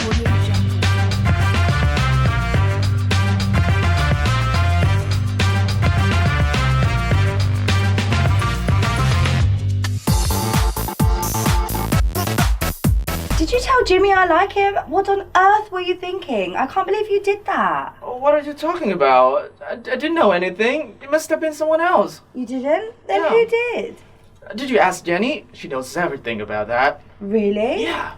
Did you tell Jimmy I like him? What on earth were you thinking? I can't believe you did that. What are you talking about? I didn't know anything. It must have been someone else. You didn't? Then No. who did? Did you ask Jenny? She knows everything about that. Really? Yeah.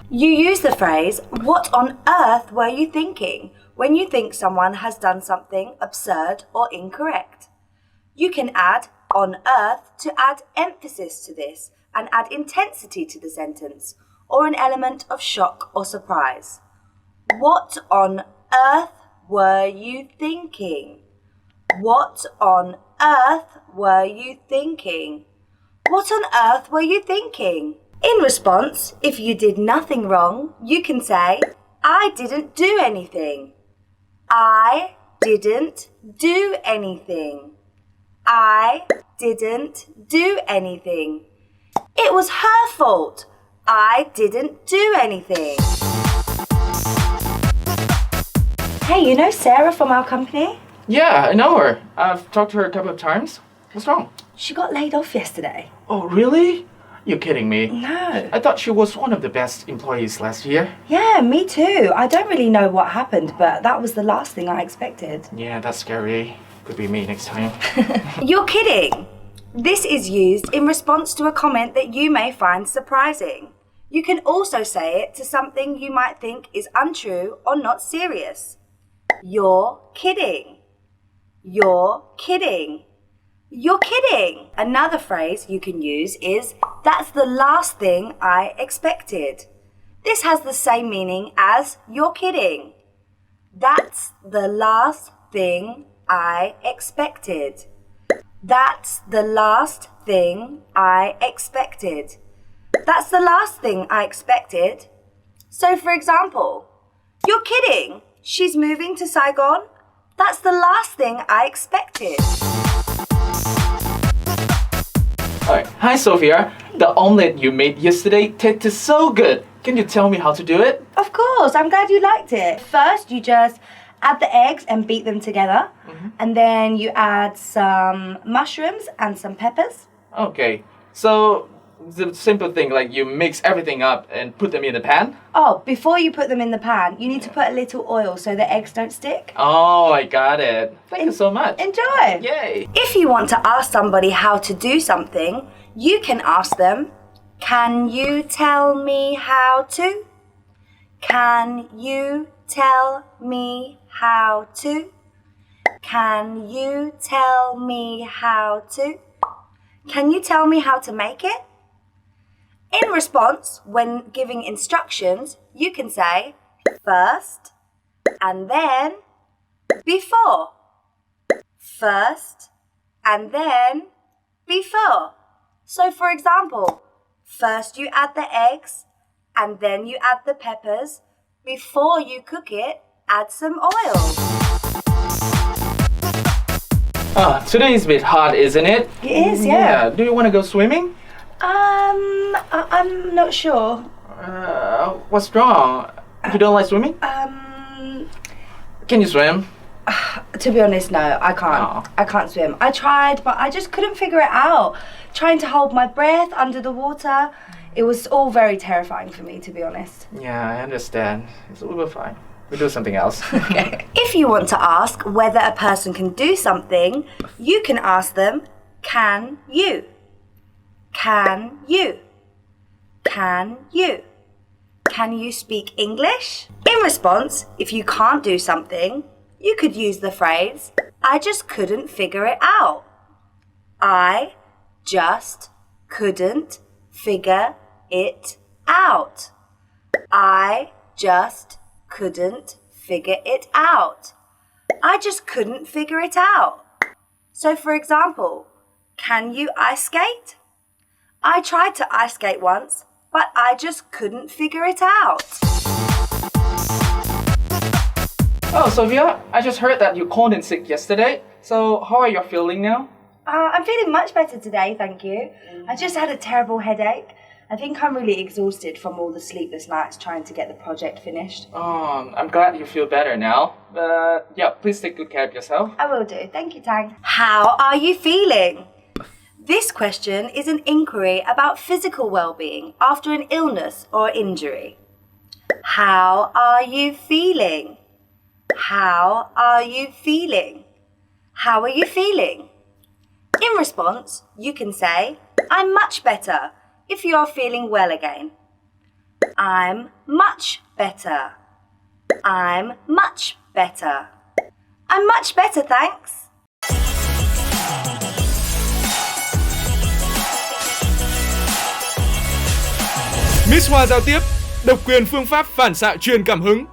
You use the phrase, what on earth were you thinking, when you think someone has done something absurd or incorrect. You can add on earth to add emphasis to this and add intensity to the sentence, or an element of shock or surprise. What on earth were you thinking? What on earth were you thinking? What on earth were you thinking? In response, if you did nothing wrong, you can say, I didn't do anything. I didn't do anything. I didn't do anything. It was her fault. I didn't do anything. Hey, you know Sarah from our company? Yeah, I know her. I've talked to her a couple of times. What's wrong? She got laid off yesterday. Oh, really? You're kidding me. No. I thought she was one of the best employees last year. Yeah, me too. I don't really know what happened, but that was the last thing I expected. Yeah, that's scary. Could be me next time. You're kidding. This is used in response to a comment that you may find surprising. You can also say it to something you might think is untrue or not serious. You're kidding. You're kidding. You're kidding. Another phrase you can use is, that's the last thing I expected. This has the same meaning as you're kidding. That's the last thing I expected. That's the last thing I expected. That's the last thing I expected. So for example, you're kidding. She's moving to Saigon. That's the last thing I expected. Alright. Hi, Sophia. The omelette you made yesterday tasted so good. Can you tell me how to do it? Of course, I'm glad you liked it. First, you just add the eggs and beat them together. And then you add some mushrooms and some peppers. Okay. So, the simple thing, like you mix everything up and put them in the pan? Oh, before you put them in the pan, you need to put a little oil so the eggs don't stick. Oh, I got it. Thank you so much. Enjoy! Yay! If you want to ask somebody how to do something, you can ask them, can you tell me how to? Can you tell me how to? Can you tell me how to? Can you tell me how to make it? In response, when giving instructions, you can say first and then before. First and then before. So for example, first you add the eggs and then you add the peppers. Before you cook it, add some oil. Today is a bit hot, isn't it? It is, yeah. Do you want to go swimming? I'm not sure. What's wrong? You don't like swimming? Can you swim? To be honest, no, I can't. Oh. I can't swim. I tried, but I just couldn't figure it out. Trying to hold my breath under the water, it was all very terrifying for me, to be honest. Yeah, I understand. We'll be fine. We'll do something else. Okay. If you want to ask whether a person can do something, you can ask them, can you? Can you? Can you? Can you speak English? In response, if you can't do something, you could use the phrase, I just couldn't figure it out. I just couldn't figure it out. I just couldn't figure it out. I just couldn't figure it out. So for example, can you ice skate? I tried to ice skate once, but I just couldn't figure it out. Oh, Sophia, I just heard that you called in sick yesterday. So how are you feeling now? I'm feeling much better today, thank you. I just had a terrible headache. I think I'm really exhausted from all the sleepless nights trying to get the project finished. Oh, I'm glad you feel better now. Yeah, please take good care of yourself. I will do. Thank you, Tang. How are you feeling? This question is an inquiry about physical well-being after an illness or injury. How are you feeling? How are you feeling? How are you feeling? In response, you can say, I'm much better, if you are feeling well again. I'm much better. I'm much better. I'm much better, thanks. Miss Hoa Giao Tiếp, độc quyền phương pháp phản xạ truyền cảm hứng.